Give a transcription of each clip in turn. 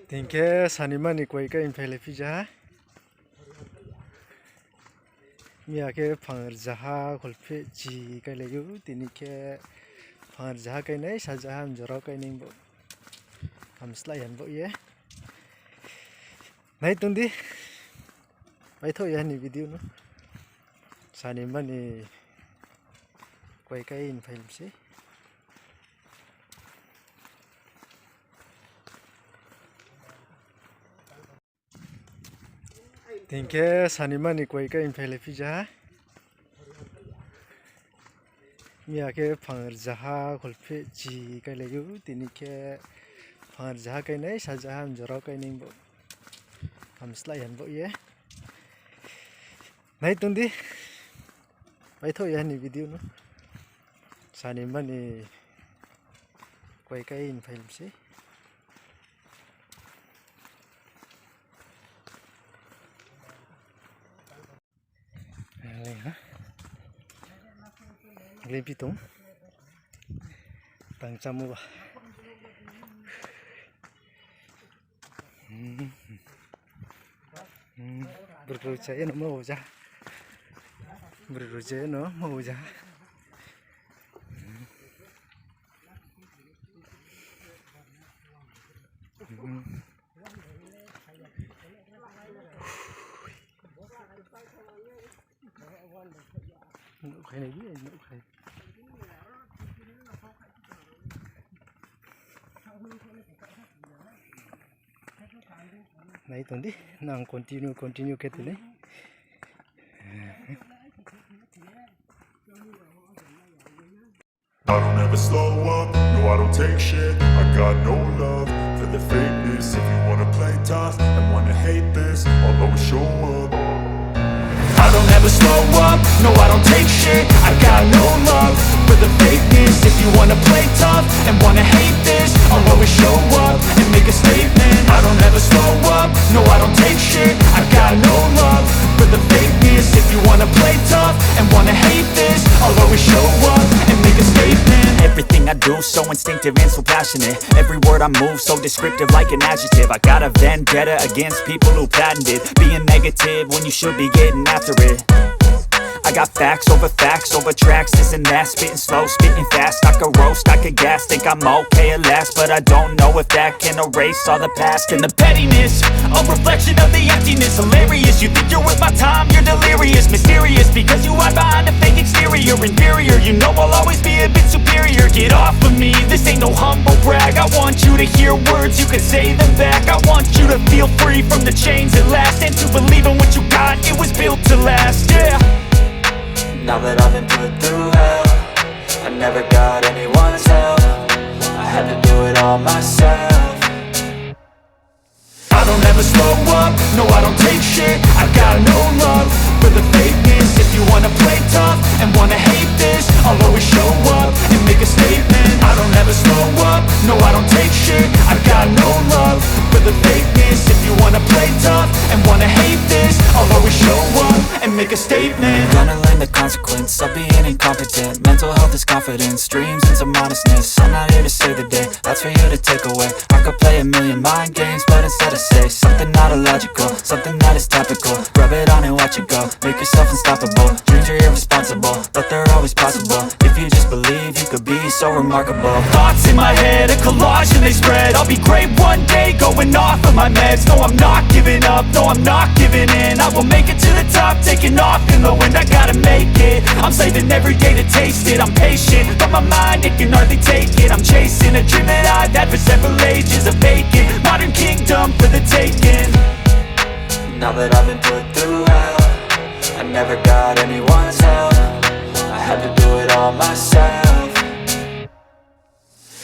Tingke sanimani koi ka infele pija miya ke phangr jaha kolpe ji kai legu tinike phangr jaha kai nai sa jaha jora kai ning bo kamsla yan bo ye nai tundi bai tho ya ni video no sanimani koi kai infele si Tingke sanimani koi ka infele pija miya ke phangr jaha kolpe ji kai legu tinike phangr jaha kai nai sa jaha jora kai ning bo kamsla yan bo ye nai tundi bai tho ya ni video no sanimani koi kai infele si Lên pitung tang camu ba berkerja no mau ja berkerja no mau ja nụ khai này biết nụ khai này tuần đi nàng continue cái thứ này I don't ever slow up, no I don't take shit. I got no love for the fakeness. If you wanna play tough and wanna hate this, I'll always show up. I don't ever slow up, no I don't take shit. I got no love for the fakeness. If you wanna play tough and wanna hate this, I'll always show up and make a statement. I don't ever slow up, no I don't take shit. I got no love for the fakeness. If you wanna play tough and wanna hate this, I'll always show up and make a statement. Everything I do so instinctive and so passionate. Every word I move so descriptive like an adjective. I got a vendetta against people who patented being negative when you should be getting after it. I got facts over tracks, this and that. Spitting slow, spitting fast. I could roast, I could gas. Think I'm okay at last, but I don't know if that can erase all the past. And the pettiness, a reflection of the emptiness. Hilarious, you think you're worth my time, you're delirious. Mysterious, because you hide behind a fake exterior. Inferior, you know I'll always be a bit superior. Get off of me, this ain't no humble brag. I want you to hear words, you can say them back. I want you to feel free from the chains at last, and to believe in what you got, it was built to last, yeah. Now that I've been put through hell, I never got anyone's help. I had to do it all myself. I don't ever slow up, no I don't take shit. I got no love for the fakeness. If you wanna play tough and wanna hate this, I'll always show up and make a statement. I don't ever slow up, no I don't take shit. I got no love for the fakeness. If you wanna play tough and wanna hate this, I'll always show up and make a statement. Gonna learn the consequence of being incompetent. Mental health is confidence, dreams and some honestness. I'm not here to save the day, that's for you to take away. I could play a million mind games, but instead I say something not illogical, something that is topical. Rub it on and watch it go, make yourself unstoppable. Dreams are irresponsible, but they're always possible. If you just believe, you could be so remarkable. Thoughts in my head, a collage and they spread. I'll be great one day, going off of my meds. No, I'm not giving up, no, I'm not giving in. I will make it to the top, taking off in the wind. I gotta make it, I'm saving every day to taste it. I'm patient, but my mind, it can hardly take it. I'm chasing a dream that I've had for several ages. A vacant, modern kingdom for the taking. Now that I've been put through hell, I never got anyone's help. I had to do it all myself.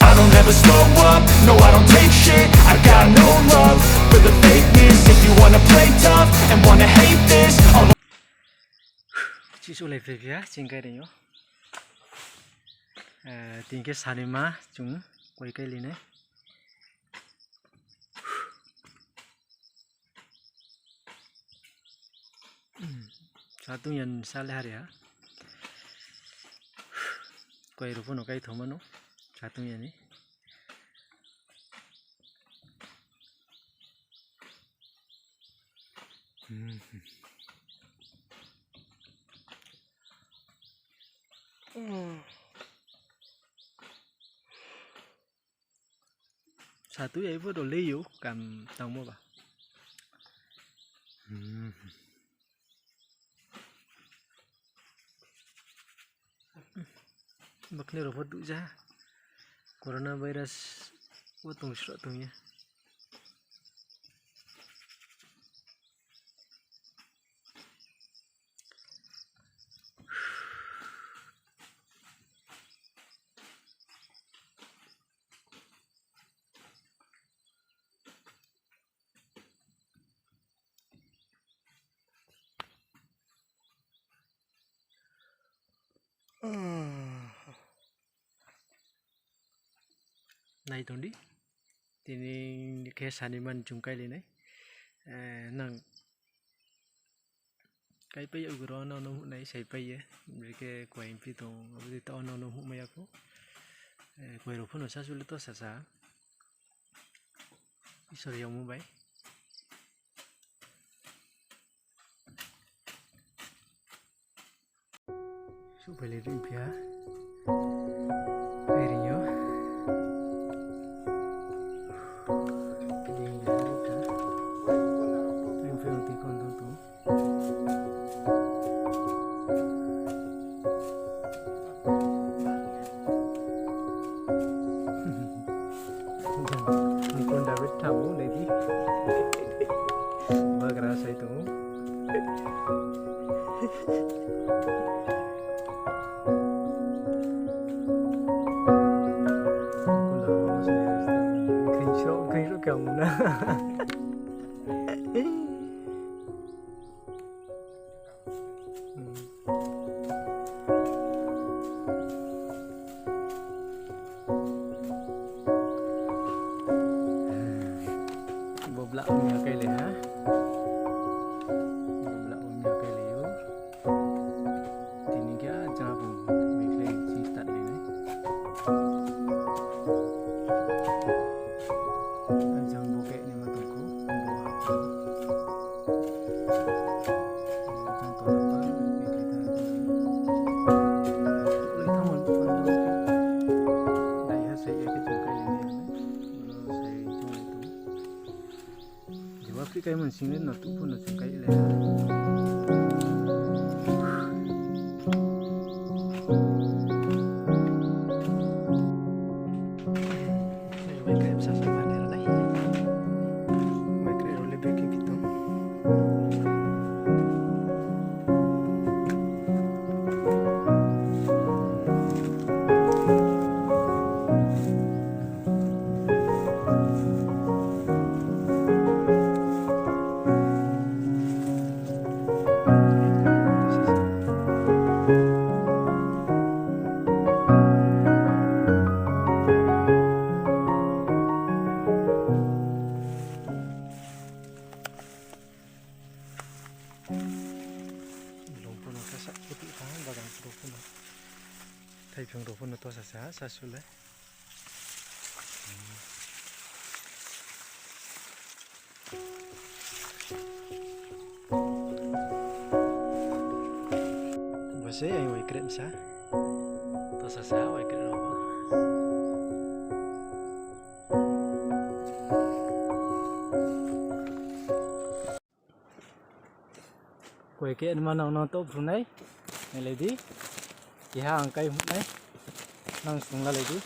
I don't ever slow up, no I don't take shit. I got no love for the fakeness. If you wanna play tough and wanna hate this, I'll... Chị số lấy về phía trên cây này nhá tìm cái sàn này mà chúng quay cây lên đấy satu yang salah ya quay rồi nó cây thoma nó satu yang ini Satu ya ibu dole yuk kam tang mo ba. Bakne robot du ja. Coronavirus wo tung sro tung ya. Nai tondi tini ke saniman jungkai le nai nang kai pe ugro no no nai sai pe ye ke kwai pi to abi to no no hu me ya ko kwai ro phono sa su le to sa sa isor yo mu bai su pe le ri pia ai ri yo Nikon David tamu lagi berasa itu Nikon kamu na Bobla umnya kai le ha Bobla umnya kai le yo tini kya jabu mekle si start le ne jang boke ni ma tuku bo ha jang to apa mekle ta le thamon dai ha sai ke chung kai le ne sai chung itu jawab kai man sing le na tu pun na chung kai le Thai phang ro phono to sa su le bose ai wai krem sa to sa wai krem ro quay cái mà nó tốt phun đấy này lấy đi thì hàng cây hút đấy năng xuống là lấy đi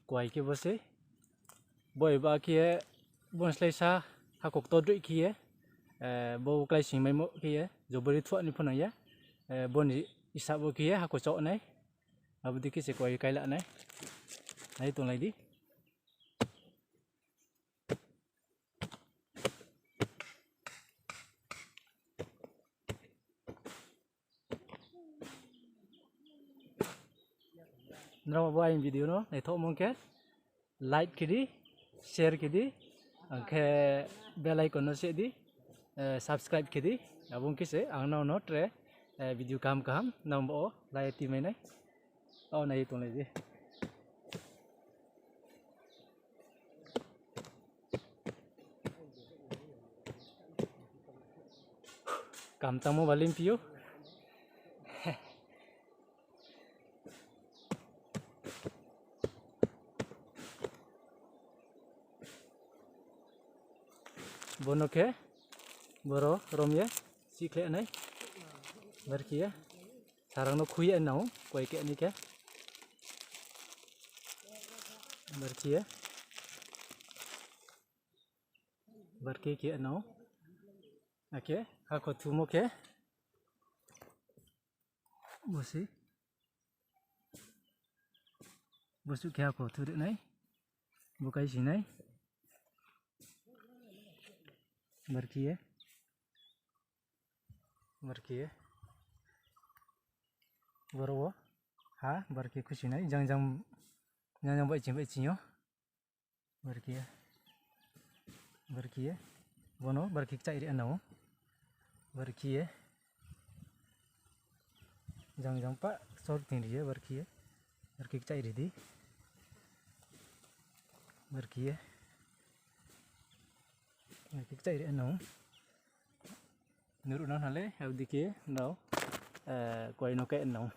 quay cái bớt ấy bởi ba kia bớt lấy xa học cuộc tôi đuổi kia bau klai sing mai mo kia jobori thuak ni phun ya bon isap bo kia ha ko chok nai abdi ki se koi kai la nai nai tong lai di Nau buat video no, itu mungkin like kiri, share kiri, angke bell icon no di, subscribe kiri, abang kise, angna no tre video kam, nambo like ti mana, oh na itu lagi. Kam tamu balim piu. Bono ke, boro romye, si kle nai, berkia, sarang no kuya nau, koi ke ni ke, berkia, nau, oke, aku tumo ke, bosu ke aku tu nai, bukai si nai. Berkia, boro, ha, berkia kusi nai, jang buat cium, berkia, bono, berkia cai anau, berkia, jang pak, sorting dia, berkia cai di, berkia. Kita ini nau, nurut nau hale, abdi ke nau, koi no ke nau.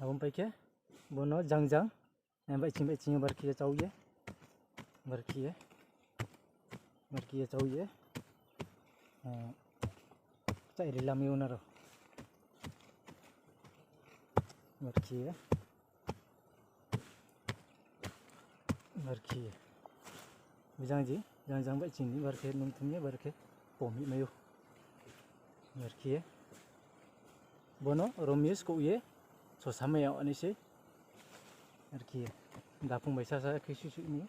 Abang pai ke, bono jang, baik cing berkia cau ye, berkia cau ye. Cai di lam yuna ro, berkia, bijang baik cini berkia nuntumnya berkia pomi mayu, berkia, bono romies ko ye, so sama ya ani se, berkia, dapung baisa saya kisusu ini,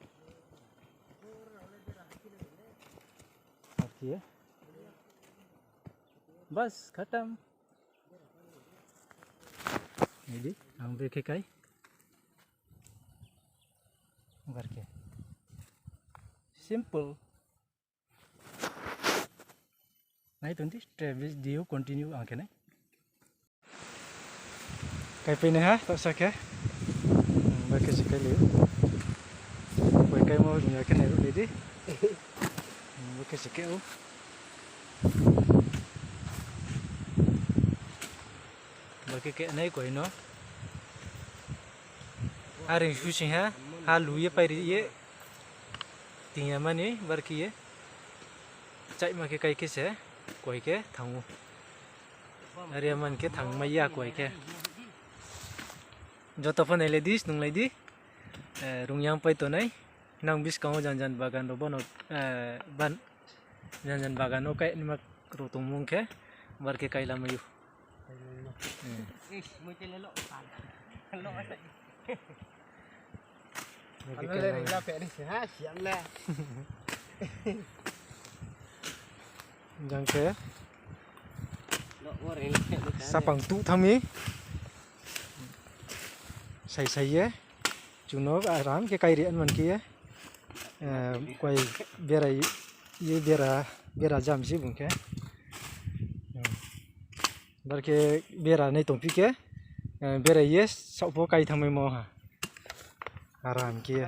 berkia. Bas, khatam. Ini, ambil ke kai. Berke. Simple. Nah itu nanti travel video continue angke nih. Kai pene ha, tak sakit. Berke sekali. Berke mau punya kena dulu di. Berke sekali. Berke ke nai koi no. Hari suci ha, halu ye pari ye. Tinggal mana berke ye. Cai makai kai kese, koi ke thangu. Hari aman ke thang maya koi ke. Jota pun ladies nung lady. Rungyang pai to nai. Nang bis kau jangan bagan robo no ban jangan bagan no kai ni mak rotung mung ke berke kai lamayu. Jangan ke sapang tu thami sai ye chuno aram ke kai rian man ke koi bera ye bera jam si bung ke berke bera nei tong pi ke bera ye sok po kai thamai mo ha aram ke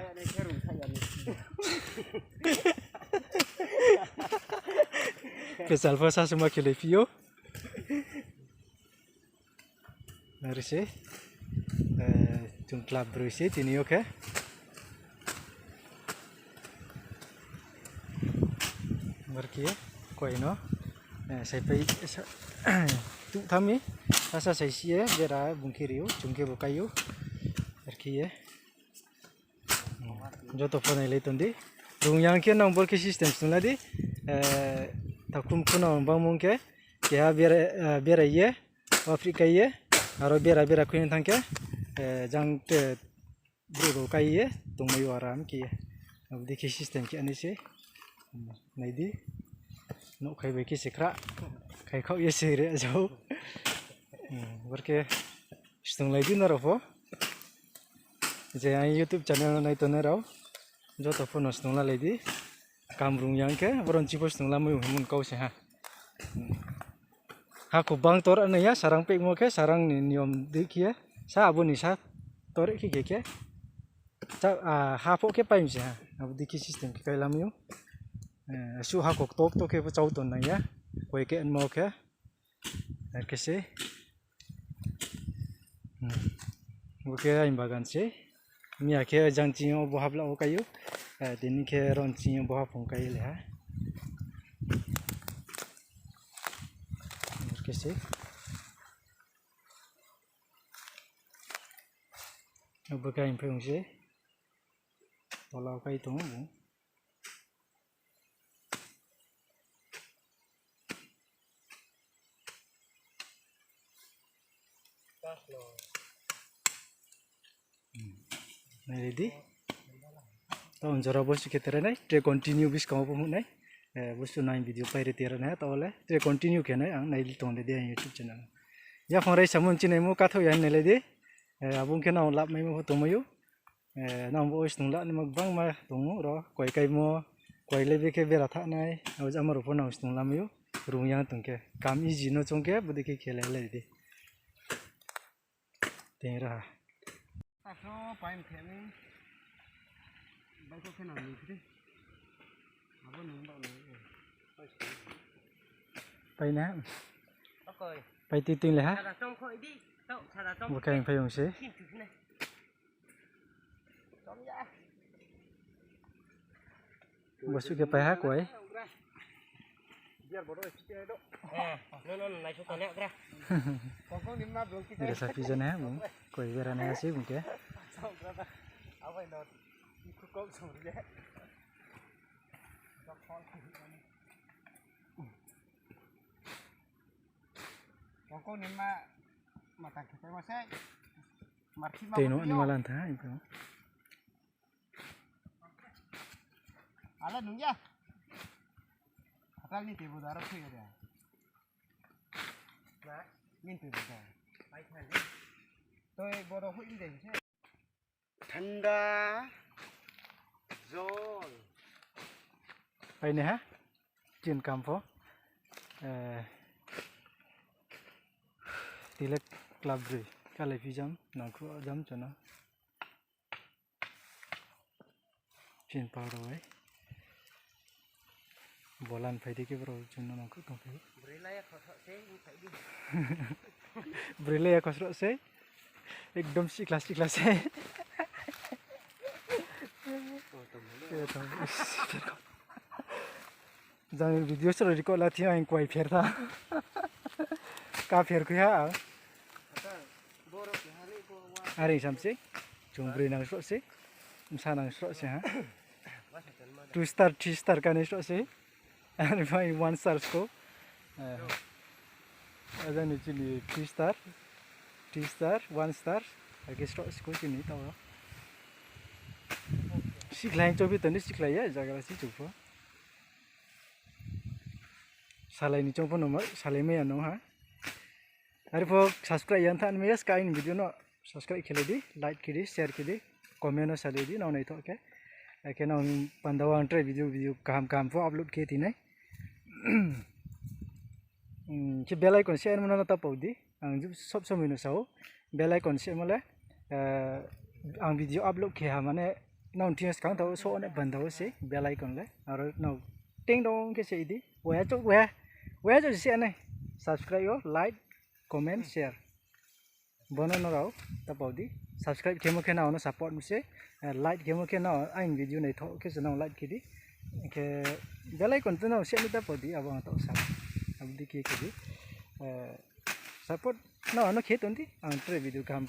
pesal fasa semua ke le pio mari se club berusia ini oke. Berkia, koi no, saya pergi tu thami asa sai sie bera bungkiriu jungke bokayu arkiye joto phone le tondi rung yang ke nang bol ke system sunadi takum kuno bang mungke kya bera ye afrika ye aro bera kuin thangke jang te bro kaiye tungmayu aram ki abdi ke system ki anise naidi no khai be ki sekra khai khau ye sire jau barke stung laidi na rofo je ai youtube channel nai to na raw joto phone stung la laidi kamrung yang ke boron chipo stung la mu mun kau se ha ha ko bang tor ana ya sarang pe mo ke sarang ni niom de ki sa abuni sa tor ki ke cha ha pho ke paim se ha abdi ki system ki kai lam yu su ha kok tok to ke chau ton na ya koi ke an mo ke ke se oke aim bagan se mi a ke jang chi bo habla o kayu deni ke ron chi bo ha phong kai le ha ke se oke aim phong se Walau kai tong bu ready tahun jora bos kita nai tre continue bis kamu pun nai bos tu nai video pai retira nai tau le tre continue ke nai ang nai tong le dia YouTube channel ya phangrai samun chinai mu ka tho yan nai le di abung ke na lap mai mu to mayu na bos tung la ni mag bang ma tung ro koi kai mo koi le be ke bera tha nai au amar pon na tung la mayu rung yang tung ke kam easy no chong ke budi ke khele le di tera Aso paim khani bai ko khana ni thri abo nung ba ni pai na okay pai ti ting le ha sada tong khoi đi tao sada tong bu kai phai ong se kim chụp này tong ya bosu ke pai ha koi biar bodoh itu do no nai chu kone kra kong ni ma blong kita Ada sapi jana bu koi bera na se bu ke xong ra ba áo phải nốt cứ cốc xong rồi đấy con ni mà tặng cái mà sẽ mặt khi mà te no ni malan tha ipo ala đúng chưa Atali tibu darah sih ya. Nah, ini tibu darah. Baik nanti. Tôi bodoh hui deh sih. Thanda zone. pai ne ha chin kam pho tilek club ri kale fi jam na khu jam chana chin pa ro ai bolan phai de ke bro chunna na khu tong phai Beri lah ya khosok sih, ini phải đi. brile ya khosro se ekdom si class se jang video sero record la thi ai koi pher tha ka pher khu ha Borok ya hari borok. ari sam se chungbre nang sro se sa nang sro se ha 2 star 3 star ka ne sro se and by 1 star ko ada ni chili 3 star 1 star age sro ko chini taw siklai chobi tani siklai ya jaga si chupho salai ni chongpho no salai me no ha ari pho subscribe yan than me sky in video no subscribe khele di like kidi share kidi comment no sale di no nai tho ke ke no pandawa entre video kam pho upload ke ti nai che bell icon share mo na ta paudi ang ju sob somi no sao bell icon share mo le ang video upload ke ha mane now TS count हो सो ने बंद हो से bell icon ले और नाउ टिंग डोंग के से दी वे जो से ने सब्सक्राइब हो लाइक कमेंट शेयर बनो न राव तपौदी सब्सक्राइब केमो के ना सपोर्ट मुसे लाइक केमो के ना आइन वीडियो नै थो के जनाव लाइक के दी के बेल आइकन तो ना से नि तपौदी अब तो सा अब दी के दी support no khet undi ang tre video kam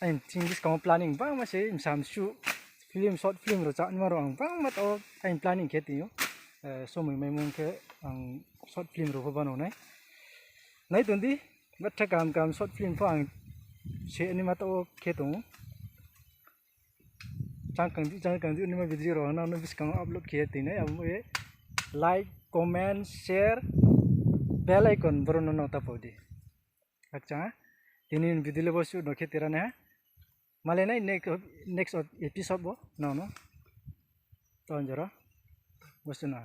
anh ting dis kam planning bang ma se sam shoot film short film ro cha ma ro ang bang ma to anh planning kheti yo so mai mung ke ang short film ro ba no nai tundi bat tha kam short film pho ang se ani ma to khetu chang kang di ni ma video ro na no bis kam upload kheti nai am like comment share bell icon bro no ta podi अच्छा तीन वीडियो ले बसु नखे तेरा ने माले नहीं next episode बो नो तो अंजरा बसु ना